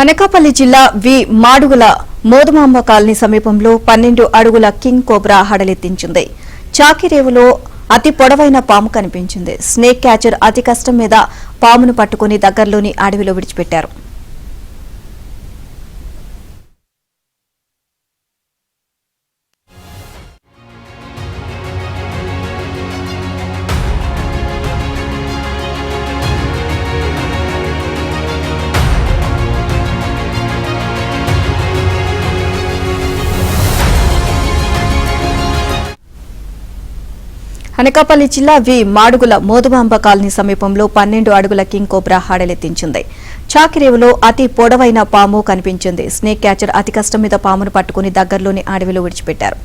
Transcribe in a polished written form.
అనకాపల్లి జిల్లా మాడుగుల మోదుమాంబ కాలనీ సమీపంలో 12 అడుగుల కింగ్ కోబ్రా హడలెత్తించింది. చాకిరేవులో అతి పొడవైన పాము కనిపించింది. స్నేక్ క్యాచర్ అతి కష్టం మీద పామును పట్టుకుని దగ్గరలోని అడవిలో విడిచిపెట్టారు. అనకాపల్లి జిల్లా మాడుగుల మోదుమాంబ కాలనీ సమీపంలో 12 అడుగుల కింగ్ కోబ్రా హడలెత్తించింది. చాకిరేవులో అతి పొడవైన పాము కనిపించింది. స్నేక్ క్యాచర్ అతి కష్టం మీద పామును పట్టుకుని దగ్గరలోని అడవిలో విడిచిపెట్టారు.